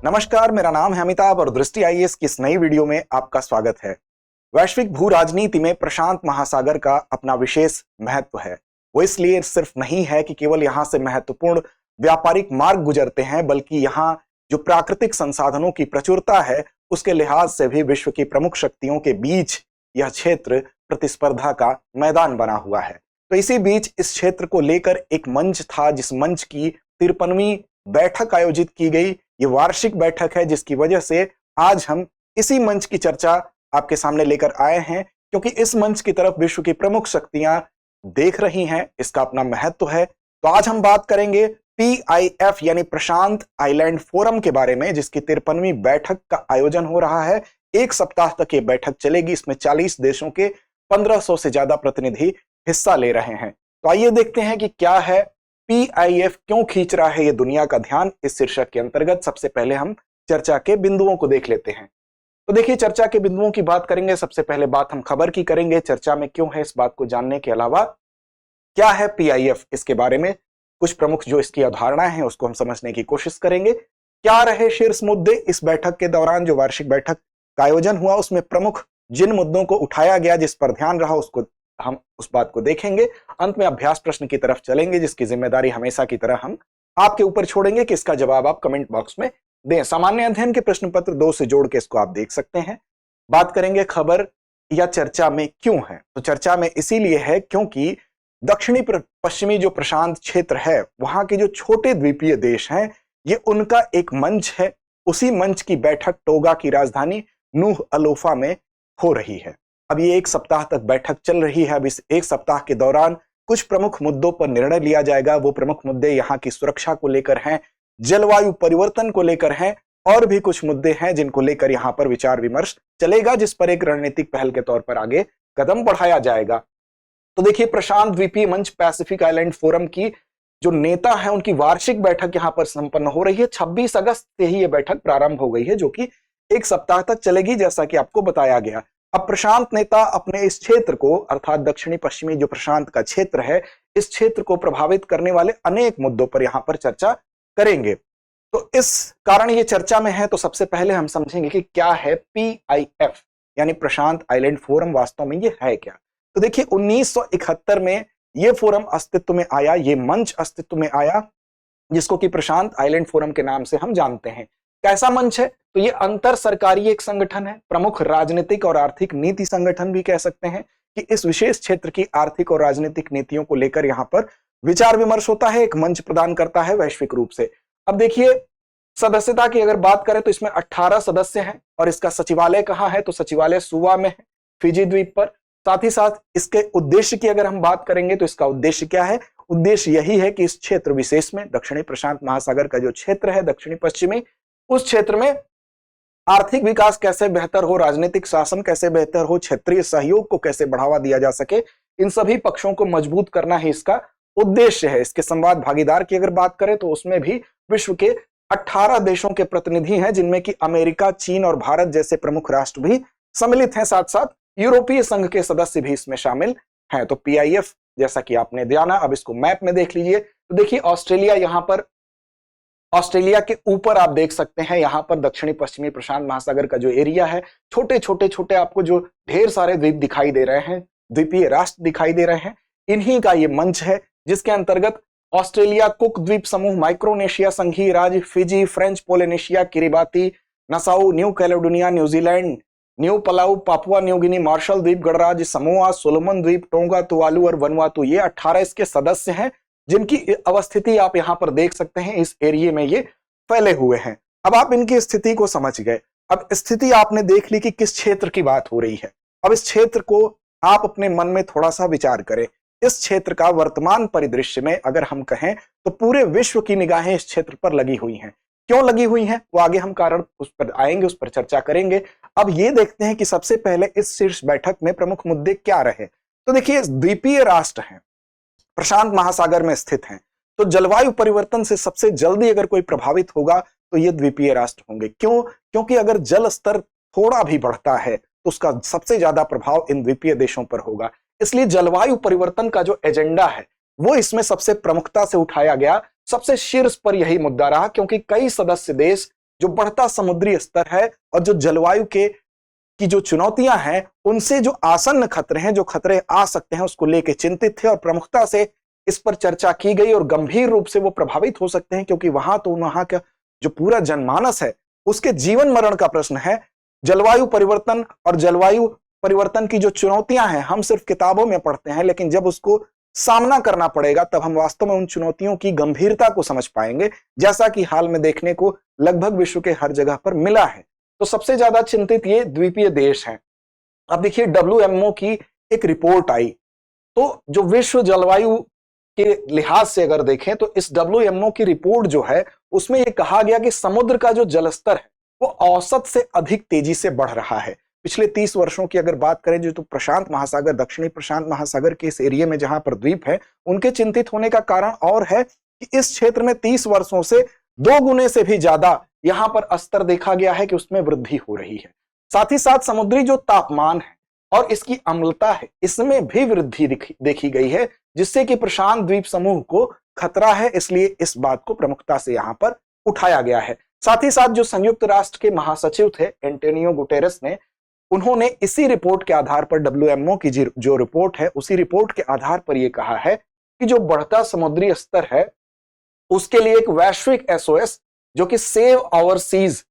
नमस्कार, मेरा नाम है अमिताभ और दृष्टि आईएएस की इस नई वीडियो में आपका स्वागत है। वैश्विक भू राजनीति में प्रशांत महासागर का अपना विशेष महत्व है। वो इसलिए सिर्फ नहीं है कि केवल यहां से महत्वपूर्ण व्यापारिक मार्ग गुजरते हैं, बल्कि यहां जो प्राकृतिक संसाधनों की प्रचुरता है उसके लिहाज से भी विश्व की प्रमुख शक्तियों के बीच यह क्षेत्र प्रतिस्पर्धा का मैदान बना हुआ है। तो इसी बीच इस क्षेत्र को लेकर एक मंच था, जिस मंच की 53वीं बैठक आयोजित की गई। ये वार्षिक बैठक है, जिसकी वजह से आज हम इसी मंच की चर्चा आपके सामने लेकर आए हैं, क्योंकि इस मंच की तरफ विश्व की प्रमुख शक्तियां देख रही हैं। इसका अपना महत्व है। तो आज हम बात करेंगे PIF यानी प्रशांत आइलैंड फोरम के बारे में, जिसकी 53वीं बैठक का आयोजन हो रहा है। एक सप्ताह तक ये बैठक चलेगी। इसमें 40 देशों के 1500 से ज्यादा प्रतिनिधि हिस्सा ले रहे हैं। तो आइए देखते हैं कि क्या है PIF, क्यों खींच रहा है ये दुनिया का ध्यान। इस शीर्षक के अंतर्गत सबसे पहले हम चर्चा के बिंदुओं को देख लेते हैं। तो देखिए, चर्चा के बिंदुओं की बात करेंगे। सबसे पहले बात हम खबर की करेंगे। चर्चा में क्यों है, इस बात को जानने के अलावा क्या है PIF, इसके बारे में कुछ प्रमुख जो इसकी अवधारणाएं हैं उसको हम समझने की कोशिश करेंगे। क्या रहे शीर्ष मुद्दे इस बैठक के दौरान, जो वार्षिक बैठक का आयोजन हुआ उसमें प्रमुख जिन मुद्दों को उठाया गया, जिस पर ध्यान रहा, उसको हम उस बात को देखेंगे। अंत में अभ्यास प्रश्न की तरफ चलेंगे, जिसकी जिम्मेदारी हमेशा की तरह हम आपके ऊपर छोड़ेंगे कि इसका जवाब आप कमेंट बॉक्स में दें। सामान्य अध्ययन के प्रश्न पत्र 2 से जोड़ के इसको आप देख सकते हैं। बात करेंगे खबर या चर्चा में क्यों है। तो चर्चा में इसीलिए है क्योंकि दक्षिणी पश्चिमी जो प्रशांत क्षेत्र है, वहां के जो छोटे द्वीपीय देश हैं, ये उनका एक मंच है। उसी मंच की बैठक टोगा की राजधानी नूह अलोफा में हो रही है। अब ये एक सप्ताह तक बैठक चल रही है। अब इस एक सप्ताह के दौरान कुछ प्रमुख मुद्दों पर निर्णय लिया जाएगा। वो प्रमुख मुद्दे यहाँ की सुरक्षा को लेकर हैं, जलवायु परिवर्तन को लेकर हैं, और भी कुछ मुद्दे हैं जिनको लेकर यहाँ पर विचार विमर्श चलेगा, जिस पर एक रणनीतिक पहल के तौर पर आगे कदम बढ़ाया जाएगा। तो देखिए, प्रशांत द्वीपीय मंच पैसिफिक आइलैंड फोरम की जो नेता है, उनकी वार्षिक बैठक यहाँ पर संपन्न हो रही है। 26 अगस्त से ही ये बैठक प्रारंभ हो गई है, जो कि एक सप्ताह तक चलेगी, जैसा कि आपको बताया गया। अब प्रशांत नेता अपने इस क्षेत्र को, अर्थात दक्षिणी पश्चिमी जो प्रशांत का क्षेत्र है, इस क्षेत्र को प्रभावित करने वाले अनेक मुद्दों पर यहां पर चर्चा करेंगे। तो इस कारण ये चर्चा में है। तो सबसे पहले हम समझेंगे कि क्या है PIF यानी प्रशांत आइलैंड फोरम, वास्तव में ये है क्या। तो देखिए, 1971 में ये फोरम अस्तित्व में आया, ये मंच अस्तित्व में आया, जिसको कि प्रशांत आइलैंड फोरम के नाम से हम जानते हैं। कैसा मंच है? तो ये अंतर सरकारी एक संगठन है, प्रमुख राजनीतिक और आर्थिक नीति संगठन भी कह सकते हैं, कि इस विशेष क्षेत्र की आर्थिक और राजनीतिक नीतियों को लेकर यहाँ पर विचार विमर्श होता है, एक मंच प्रदान करता है वैश्विक रूप से। अब देखिए, सदस्यता की अगर बात करें तो इसमें 18 सदस्य हैं, और इसका सचिवालय कहाँ है? तो सचिवालय सुवा में है, फिजी द्वीप पर। साथ ही साथ इसके उद्देश्य की अगर हम बात करेंगे तो इसका उद्देश्य क्या है? उद्देश्य यही है कि इस क्षेत्र विशेष में, दक्षिणी प्रशांत महासागर का जो क्षेत्र है दक्षिणी पश्चिमी, उस क्षेत्र में आर्थिक विकास कैसे बेहतर हो, राजनीतिक शासन कैसे बेहतर हो, क्षेत्रीय सहयोग को कैसे बढ़ावा दिया जा सके, इन सभी पक्षों को मजबूत करना ही इसका उद्देश्य है। इसके संवाद भागीदार की अगर बात करें तो उसमें भी विश्व के 18 देशों के प्रतिनिधि हैं, जिनमें कि अमेरिका, चीन और भारत जैसे प्रमुख राष्ट्र भी सम्मिलित हैं। साथ साथ यूरोपीय संघ के सदस्य भी इसमें शामिल हैं। तो PIF जैसा कि आपने जाना, अब इसको मैप में देख लीजिए। तो देखिए, ऑस्ट्रेलिया यहाँ पर, ऑस्ट्रेलिया के ऊपर आप देख सकते हैं, यहाँ पर दक्षिणी पश्चिमी प्रशांत महासागर का जो एरिया है, छोटे छोटे आपको जो ढेर सारे द्वीप दिखाई दे रहे हैं, द्वीपीय राष्ट्र दिखाई दे रहे हैं, इन्हीं का ये मंच है, जिसके अंतर्गत ऑस्ट्रेलिया, कुक द्वीप समूह, माइक्रोनेशिया, संघीय राज्य Fiji, French Polynesia, Kiribati, Nassau, New Caledonia, New Zealand, New Palau, Papua New Guinea, Marshall द्वीप गणराज्य, समोआ, सोलोमन द्वीप, टोंगा, तुवालू और वनुआतू, ये 18 इसके सदस्य हैं, जिनकी अवस्थिति आप यहां पर देख सकते हैं। इस एरिया में ये फैले हुए हैं। अब आप इनकी स्थिति को समझ गए। अब स्थिति आपने देख ली कि किस क्षेत्र की बात हो रही है। अब इस क्षेत्र को आप अपने मन में थोड़ा सा विचार करें। इस क्षेत्र का वर्तमान परिदृश्य में अगर हम कहें तो पूरे विश्व की निगाहें इस क्षेत्र पर लगी हुई हैं। क्यों लगी हुई हैं, वो आगे हम कारण उस पर आएंगे, उस पर चर्चा करेंगे। अब ये देखते हैं कि सबसे पहले इस शीर्ष बैठक में प्रमुख मुद्दे क्या रहे। तो देखिए, द्वीपीय राष्ट्र हैं, प्रशांत महासागर में स्थित हैं, तो जलवायु परिवर्तन से सबसे जल्दी अगर कोई प्रभावित होगा तो ये द्वीपीय राष्ट्र होंगे। क्यों? क्योंकि अगर जल स्तर थोड़ा भी बढ़ता है तो उसका सबसे ज्यादा प्रभाव इन द्वीपीय देशों पर होगा। इसलिए जलवायु परिवर्तन का जो एजेंडा है वो इसमें सबसे प्रमुखता से उठाया गया, सबसे शीर्ष पर यही मुद्दा रहा, क्योंकि कई सदस्य देश जो बढ़ता समुद्री स्तर है और जो जलवायु के की जो चुनौतियां हैं, उनसे जो आसन्न खतरे हैं, जो खतरे आ सकते हैं, उसको लेके चिंतित थे और प्रमुखता से इस पर चर्चा की गई और गंभीर रूप से वो प्रभावित हो सकते हैं, क्योंकि वहां का जो पूरा जनमानस है उसके जीवन मरण का प्रश्न है। जलवायु परिवर्तन और जलवायु परिवर्तन की जो चुनौतियां हैं, हम सिर्फ किताबों में पढ़ते हैं, लेकिन जब उसको सामना करना पड़ेगा तब हम वास्तव में उन चुनौतियों की गंभीरता को समझ पाएंगे, जैसा कि हाल में देखने को लगभग विश्व के हर जगह पर मिला है। तो सबसे ज्यादा चिंतित ये द्वीपीय देश हैं। अब देखिए, WMO की एक रिपोर्ट आई, तो जो विश्व जलवायु के लिहाज से अगर देखें तो इस WMO की रिपोर्ट जो है उसमें यह कहा गया कि समुद्र का जो जलस्तर है वो औसत से अधिक तेजी से बढ़ रहा है। पिछले 30 वर्षों की अगर बात करें, जो तो प्रशांत महासागर, दक्षिणी प्रशांत महासागर के इस एरिया में जहां पर द्वीप है, उनके चिंतित होने का कारण और है कि इस क्षेत्र में 30 वर्षों से 2 गुने से भी ज्यादा यहां पर स्तर देखा गया है कि उसमें वृद्धि हो रही है। साथ ही साथ समुद्री जो तापमान है और इसकी अम्लता है, इसमें भी वृद्धि देखी गई है, जिससे कि प्रशांत द्वीप समूह को खतरा है। इसलिए इस बात को प्रमुखता से यहां पर उठाया गया है। साथ ही साथ जो संयुक्त राष्ट्र के महासचिव थे एंटोनियो गुटेरेस ने, उन्होंने इसी रिपोर्ट के आधार पर, WMO की जो रिपोर्ट है उसी रिपोर्ट के आधार पर यह कहा है कि जो बढ़ता समुद्री स्तर है उसके लिए एक वैश्विक SOS जो कि सेव आवर सीज,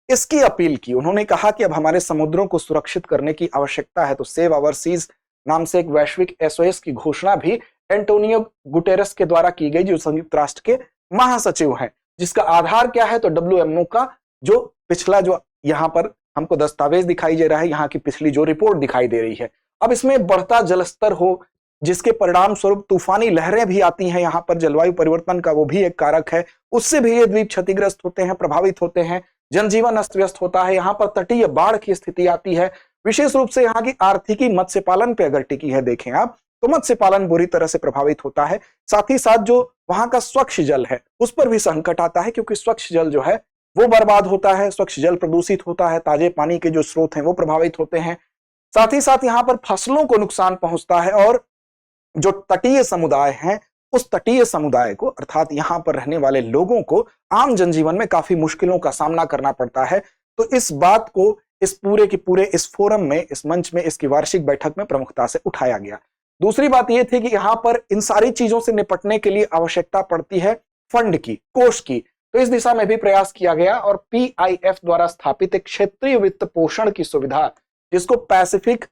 इसकी अपील की। उन्होंने कहा कि अब हमारे समुद्रों को सुरक्षित करने की आवश्यकता है, तो सेव आवर सीज नाम से एक वैश्विक SOS की घोषणा भी एंटोनियो गुटेरेस के द्वारा की गई, जो संयुक्त राष्ट्र के महासचिव हैं। जिसका आधार क्या है, तो WMO का जो पिछला जो यहां पर हमको दस्तावेज दिखाई दे रहा है, यहाँ की पिछली जो रिपोर्ट दिखाई दे रही है। अब इसमें बढ़ता जलस्तर हो, जिसके परिणाम स्वरूप तूफानी लहरें भी आती हैं, यहाँ पर जलवायु परिवर्तन का वो भी एक कारक है, उससे भी ये द्वीप क्षतिग्रस्त होते हैं, प्रभावित होते हैं, जनजीवन अस्त व्यस्त होता है। यहाँ पर तटीय बाढ़ की स्थिति आती है। विशेष रूप से यहाँ की आर्थिकी मत्स्य पालन पे अगर टिकी है देखें आप, तो मत्स्य पालन बुरी तरह से प्रभावित होता है। साथ ही साथ जो वहां का स्वच्छ जल है उस पर भी संकट आता है, क्योंकि स्वच्छ जल जो है वो बर्बाद होता है, स्वच्छ जल प्रदूषित होता है, ताजे पानी के जो स्रोत हैं वो प्रभावित होते हैं। साथ ही साथ यहाँ पर फसलों को नुकसान पहुंचता है और जो तटीय समुदाय हैं उस तटीय समुदाय को, अर्थात यहाँ पर रहने वाले लोगों को आम जनजीवन में काफी मुश्किलों का सामना करना पड़ता है। तो इस बात को इस पूरे के पूरे इस फोरम में, इस मंच में, इसकी वार्षिक बैठक में प्रमुखता से उठाया गया। दूसरी बात यह थी कि यहाँ पर इन सारी चीजों से निपटने के लिए आवश्यकता पड़ती है फंड की, कोष की। तो इस दिशा में भी प्रयास किया गया और PIF द्वारा स्थापित एक क्षेत्रीय वित्त पोषण की सुविधा, जिसको पैसिफिक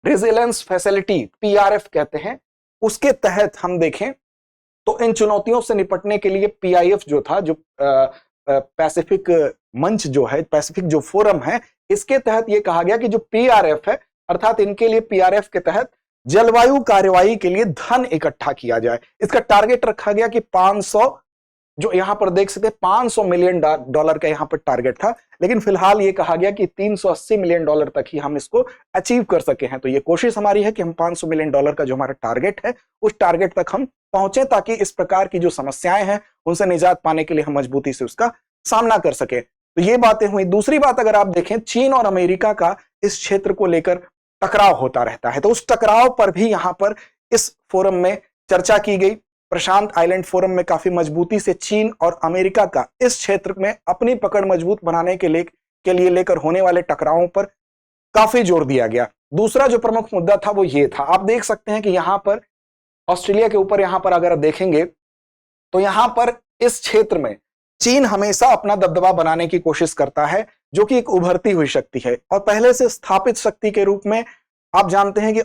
रेजिलेंस फैसिलिटी PRF कहते हैं, उसके तहत हम देखें तो इन चुनौतियों से निपटने के लिए PIF जो था, जो पैसिफिक मंच जो है, पैसिफिक जो फोरम है, इसके तहत यह कहा गया कि जो PRF है, अर्थात इनके लिए PRF के तहत जलवायु कार्यवाही के लिए धन इकट्ठा किया जाए। इसका टारगेट रखा गया कि 500, जो यहां पर देख सकते हैं $500 मिलियन का यहां पर टारगेट था, लेकिन फिलहाल ये कहा गया कि $380 मिलियन तक ही हम इसको अचीव कर सके हैं। तो ये कोशिश हमारी है कि हम $500 मिलियन का जो हमारा टारगेट है उस टारगेट तक हम पहुंचे, ताकि इस प्रकार की जो समस्याएं हैं उनसे निजात पाने के लिए हम मजबूती से उसका सामना कर सके। तो ये बातें हुई। दूसरी बात अगर आप देखें, चीन और अमेरिका का इस क्षेत्र को लेकर टकराव होता रहता है, तो उस टकराव पर भी यहां पर इस फोरम में चर्चा की गई। प्रशांत आइलैंड फोरम में काफी मजबूती से चीन और अमेरिका का इस क्षेत्र में अपनी पकड़ मजबूत बनाने के लिए लेकर होने वाले टकरावों पर काफी जोर दिया गया। दूसरा जो प्रमुख मुद्दा था वो ये था, आप देख सकते हैं कि यहां पर ऑस्ट्रेलिया के ऊपर यहां पर अगर देखेंगे तो यहां पर इस क्षेत्र में चीन हमेशा अपना दबदबा बनाने की कोशिश करता है, जो कि एक उभरती हुई शक्ति है और पहले से स्थापित शक्ति के रूप में आप जानते हैं कि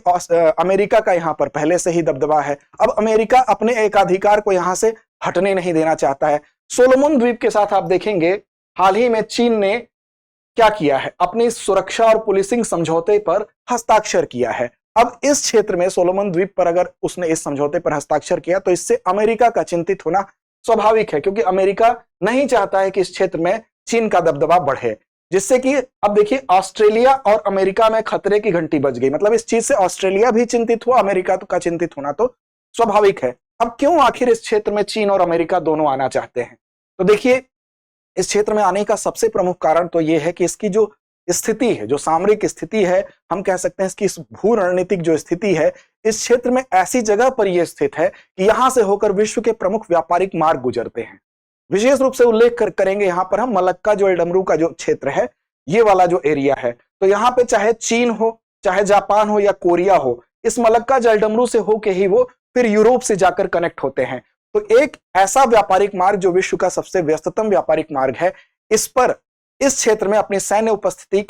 अमेरिका का यहां पर पहले से ही दबदबा है। अब अमेरिका अपने एकाधिकार को यहां से हटने नहीं देना चाहता है। सोलोमन द्वीप के साथ आप देखेंगे हाल ही में चीन ने क्या किया है, अपनी सुरक्षा और पुलिसिंग समझौते पर हस्ताक्षर किया है। अब इस क्षेत्र में सोलोमन द्वीप पर अगर उसने इस समझौते पर हस्ताक्षर किया तो इससे अमेरिका का चिंतित होना स्वाभाविक है, क्योंकि अमेरिका नहीं चाहता है कि इस क्षेत्र में चीन का दबदबा बढ़े, जिससे कि अब देखिए ऑस्ट्रेलिया और अमेरिका में खतरे की घंटी बज गई। मतलब इस चीज से ऑस्ट्रेलिया भी चिंतित हुआ, अमेरिका का चिंतित होना तो स्वाभाविक है। अब क्यों आखिर इस क्षेत्र में चीन और अमेरिका दोनों आना चाहते हैं? तो देखिए, इस क्षेत्र में आने का सबसे प्रमुख कारण तो यह है कि इसकी जो स्थिति है, जो सामरिक स्थिति है, हम कह सकते हैं इसकी इस भू रणनीतिक जो स्थिति है, इस क्षेत्र में ऐसी जगह पर यह स्थित है कि यहां से होकर विश्व के प्रमुख व्यापारिक मार्ग गुजरते हैं। विशेष रूप से उल्लेख करेंगे यहाँ पर हम मलक्का जो एल्डमरू का जो क्षेत्र है, ये वाला जो एरिया है, तो यहाँ पे चाहे चीन हो, चाहे जापान हो या कोरिया हो, इस मलक्का जलडमरू से होके ही वो फिर यूरोप से जाकर कनेक्ट होते हैं। तो एक ऐसा व्यापारिक मार्ग जो विश्व का सबसे व्यस्ततम व्यापारिक मार्ग है, इस पर इस क्षेत्र में अपनी सैन्य उपस्थिति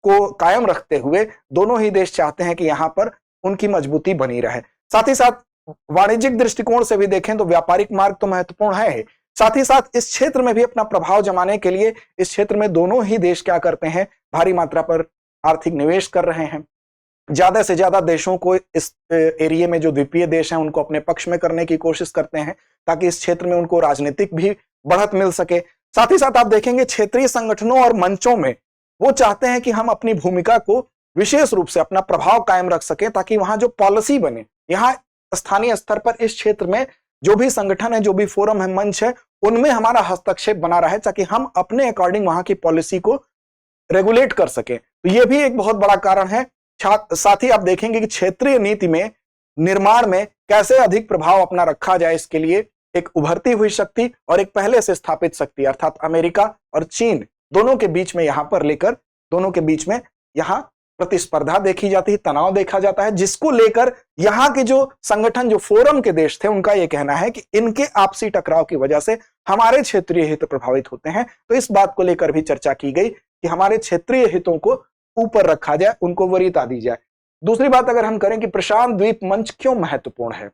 को कायम रखते हुए दोनों ही देश चाहते हैं कि यहां पर उनकी मजबूती बनी रहे। साथ ही साथ वाणिज्यिक दृष्टिकोण से भी देखें तो व्यापारिक मार्ग तो महत्वपूर्ण है, साथ ही साथ इस क्षेत्र में भी अपना प्रभाव जमाने के लिए इस क्षेत्र में दोनों ही देश क्या करते हैं, भारी मात्रा पर आर्थिक निवेश कर रहे हैं। ज्यादा से ज्यादा देशों को इस एरिया में जो द्वीपीय देश हैं उनको अपने पक्ष में करने की कोशिश करते हैं ताकि इस क्षेत्र में उनको राजनीतिक भी बढ़त मिल सके। साथ ही साथ आप देखेंगे क्षेत्रीय संगठनों और मंचों में वो चाहते हैं कि हम अपनी भूमिका को विशेष रूप से अपना प्रभाव कायम रख सके ताकि वहां जो पॉलिसी बने, यहाँ स्थानीय स्तर पर इस क्षेत्र में जो भी संगठन है, जो भी फोरम है, मंच है, उनमें हमारा हस्तक्षेप बना रहे ताकि हम अपने अकॉर्डिंग वहां की पॉलिसी को रेगुलेट कर सके। तो ये भी एक बहुत बड़ा कारण है। साथ ही आप देखेंगे कि क्षेत्रीय नीति में निर्माण में कैसे अधिक प्रभाव अपना रखा जाए, इसके लिए एक उभरती हुई शक्ति और एक पहले से स्थापित शक्ति अर्थात अमेरिका और चीन दोनों के बीच में यहां पर लेकर दोनों के बीच में यहां प्रतिस्पर्धा देखी जाती है, तनाव देखा जाता है, जिसको लेकर यहां के जो संगठन, जो फोरम के देश थे, उनका यह कहना है कि इनके आपसी टकराव की वजह से हमारे क्षेत्रीय हित प्रभावित होते हैं। तो इस बात को लेकर भी चर्चा की गई कि हमारे क्षेत्रीय हितों को ऊपर रखा जाए, उनको वरीयता दी जाए। दूसरी बात अगर हम करें कि प्रशांत द्वीप मंच क्यों महत्वपूर्ण है,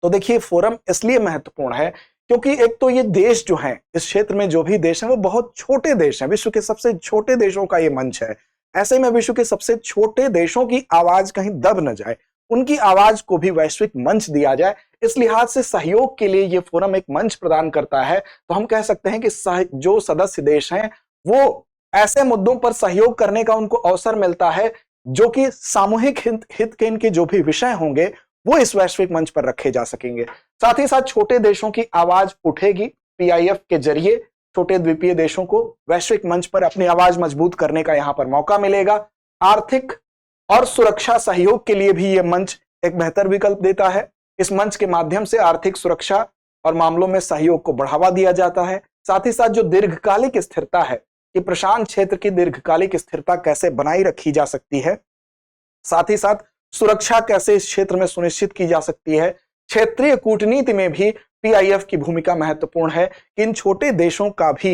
तो देखिए फोरम इसलिए महत्वपूर्ण है क्योंकि एक तो ये देश जो हैं, इस क्षेत्र में जो भी देश हैं वो बहुत छोटे देश हैं, विश्व के सबसे छोटे देशों का ये मंच है। ऐसे में विश्व के सबसे छोटे देशों की आवाज कहीं दब न जाए, उनकी आवाज को भी वैश्विक मंच दिया जाए, इस लिहाज से सहयोग के लिए ये फोरम एक मंच प्रदान करता है। तो हम कह सकते हैं कि जो सदस्य देश हैं वो ऐसे मुद्दों पर सहयोग करने का उनको अवसर मिलता है जो कि सामूहिक हित के इनके जो भी विषय होंगे वो इस वैश्विक मंच पर रखे जा सकेंगे। साथ ही साथ छोटे देशों की आवाज उठेगी, पीआईएफ के जरिए छोटे द्वीपीय देशों को वैश्विक मंच पर अपनी आवाज मजबूत करने का यहां पर मौका मिलेगा। आर्थिक और सुरक्षा सहयोग के लिए भी यह मंच एक बेहतर विकल्प देता है। इस मंच के माध्यम से आर्थिक सुरक्षा और मामलों में सहयोग को बढ़ावा दिया जाता है। साथ ही साथ जो दीर्घकालिक स्थिरता है कि प्रशांत क्षेत्र की दीर्घकालिक स्थिरता कैसे बनाई रखी जा सकती है, साथ ही साथ सुरक्षा कैसे इस क्षेत्र में सुनिश्चित की जा सकती है। क्षेत्रीय कूटनीति में भी पीआईएफ की भूमिका महत्वपूर्ण है कि इन छोटे देशों का भी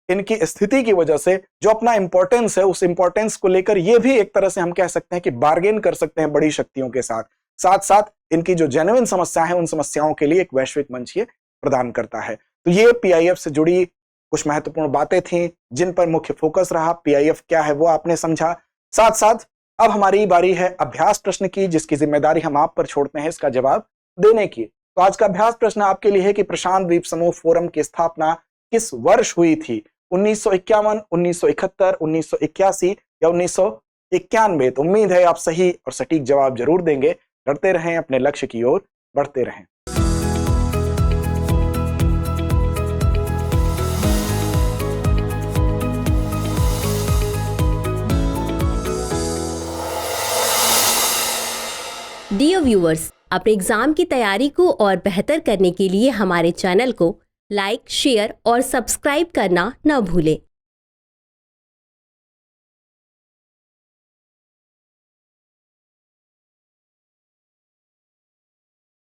इनकी स्थिति की वजह से जो अपना इंपॉर्टेंस है, उस इंपॉर्टेंस को लेकर यह भी एक तरह से हम कह सकते हैं कि बार्गेन कर सकते हैं बड़ी शक्तियों के साथ। साथ साथ इनकी जो जेन्युइन समस्या है, उन समस्याओं के लिए एक वैश्विक मंच ये प्रदान करता है। तो ये पीआईएफ से जुड़ी कुछ महत्वपूर्ण बातें थी जिन पर मुख्य फोकस रहा। पीआईएफ क्या है वो आपने समझा। साथ साथ अब हमारी बारी है अभ्यास प्रश्न की, जिसकी जिम्मेदारी हम आप पर छोड़ते हैं इसका जवाब देने की। तो आज का अभ्यास प्रश्न आपके लिए है कि प्रशांत द्वीप समूह फोरम की स्थापना किस वर्ष हुई थी? 1951, 1971, 1981 या 1991? तो उम्मीद है आप सही और सटीक जवाब जरूर देंगे। लड़ते रहें, अपने लक्ष्य की ओर बढ़ते रहें। डियर व्यूअर्स, अपने एग्जाम की तैयारी को और बेहतर करने के लिए हमारे चैनल को लाइक, शेयर और सब्सक्राइब करना न भूलें।